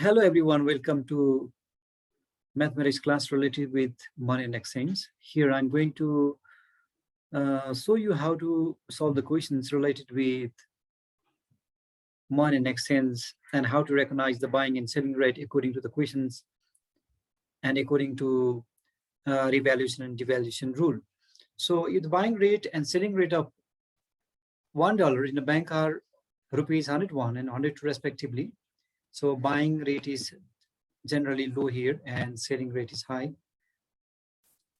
Hello everyone, welcome to mathematics class related with money and exchange. Here I'm going to show you how to solve the questions related with money and exchange and how to recognize the buying and selling rate according to the questions and according to revaluation and devaluation rule. So if the buying rate and selling rate of $1 in a bank are rupees 101 and 102 respectively. So buying rate is generally low here and selling rate is high.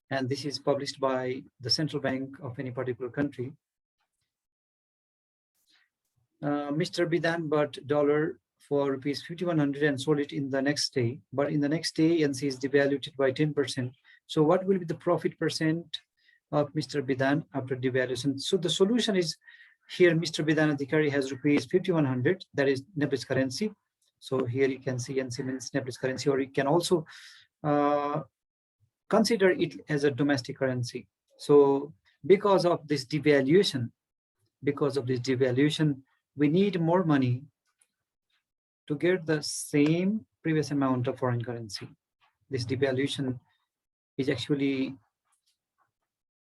And this is published by the central bank of any particular country. Mr. Bidan bought dollar for rupees 5,100 and sold it in the next day. But in the next day, NC is devalued by 10%. So what will be the profit percent of Mr. Bidan after devaluation? So the solution is here, Mr. Bidan Adhikari has rupees 5,100, that is Nepalese currency. So here you can see NC means Nepalese currency, or you can also consider it as a domestic currency. So because of this devaluation, we need more money to get the same previous amount of foreign currency. This devaluation is actually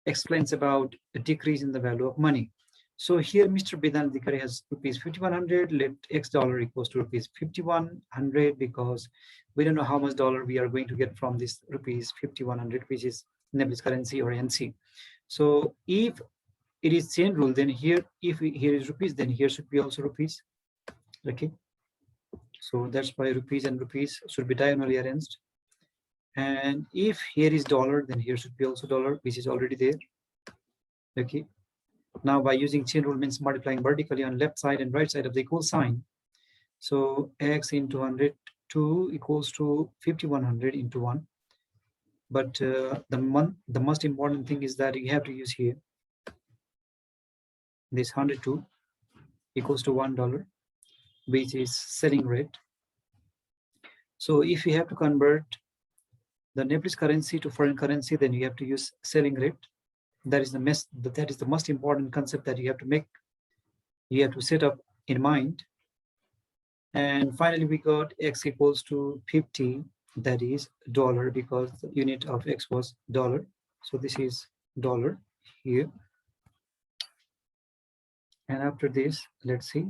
explains about a decrease in the value of money. So here Mr. Bidan Adhikari has rupees 5,100, let X dollar equals to rupees 5,100 because we don't know how much dollar we are going to get from this rupees 5,100, which is Nepalese currency or NC. So if it is chain rule, then here, if here is rupees, then here should be also rupees. Okay. So that's why rupees and rupees should be diagonally arranged. And if here is dollar, then here should be also dollar, which is already there. Okay. Now by using chain rule means multiplying vertically on left side and right side of the equal sign. So X into 102 equals to 5,100 into 1. But the most important thing is that you have to use here this 102 equals to $1, which is selling rate. So if you have to convert the Nepalese currency to foreign currency, then you have to use selling rate. That is the most important concept that you have to set up in mind. And finally, we got X equals to 50, that is dollar, because the unit of X was dollar. So this is dollar here. And after this, let's see.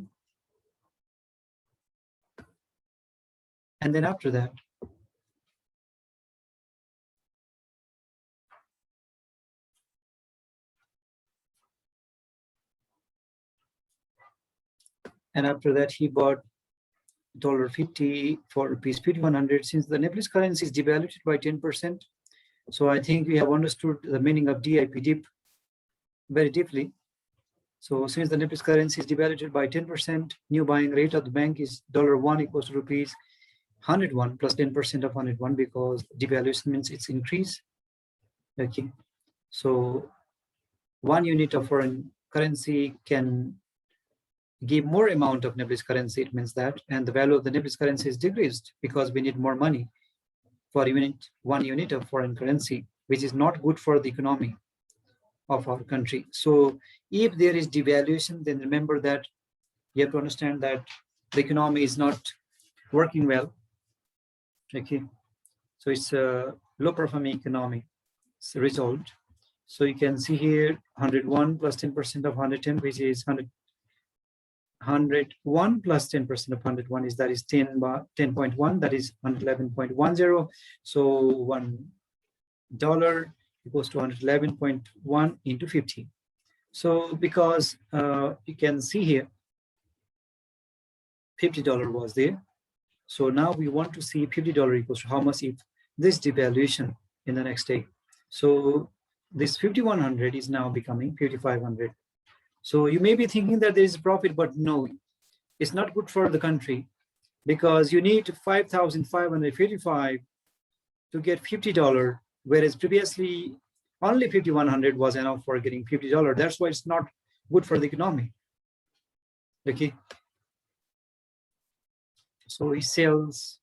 And then after that, he bought $50 for rupees 5,100. Since the Nepalese currency is devalued by 10%, so I think we have understood the meaning of DIP, dip, very deeply. So since the Nepalese currency is devalued by 10%, new buying rate of the bank is $1 equals to rupees 101 plus 10% of 101, because devaluation means it's increase. Okay, so 1 unit of foreign currency can give more amount of Nepalese currency, it means that, and the value of the Nepalese currency is decreased because we need more money for 1 unit of foreign currency, which is not good for the economy of our country. So if there is devaluation, then remember that you have to understand that the economy is not working well. Okay, so it's a low performing economy result. So you can see here 101 plus 10% of 110, which is 101 plus 10% of 101 is 10.1, that is 111.10. So $1 equals to 111.1 into 50. So because you can see here $50 was there. So now we want to see $50 equals to how much if this devaluation in the next day. So this 5,100 is now becoming 5,500. So you may be thinking that there is a profit, but no, it's not good for the country, because you need 5,555 to get $50, whereas previously only 5,100 was enough for getting $50. That's why it's not good for the economy. Okay. So he sells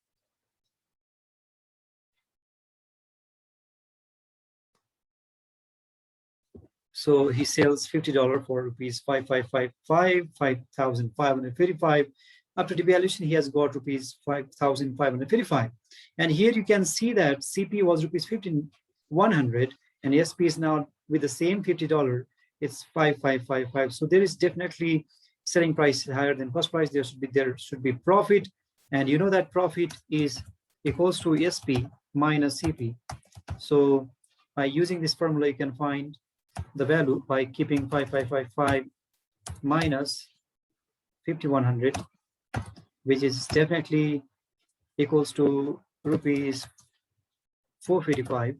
$50 for rupees 5,555, 5,555. After devaluation, he has got rupees 5,555. And here you can see that CP was rupees 1,500 and SP is now with the same $50, it's 5,555. So there is definitely selling price higher than cost price. There should be profit. And you know that profit is equals to SP minus CP. So by using this formula, you can find the value by keeping 5,555 minus 5,100, which is definitely equals to rupees 455.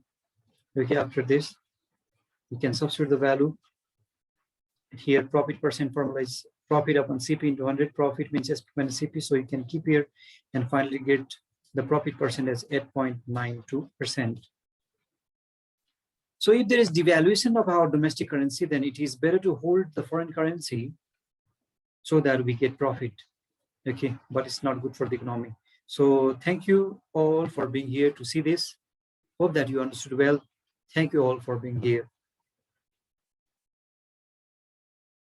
Okay, after this, you can substitute the value. Here, profit percent formula is profit upon CP into 100. Profit means SP minus CP, so you can keep here and finally get the profit percent as 8.92%. So if there is devaluation of our domestic currency, then it is better to hold the foreign currency so that we get profit. Okay, but it's not good for the economy. So thank you all for being here to see this. Hope that you understood well. Thank you all for being here.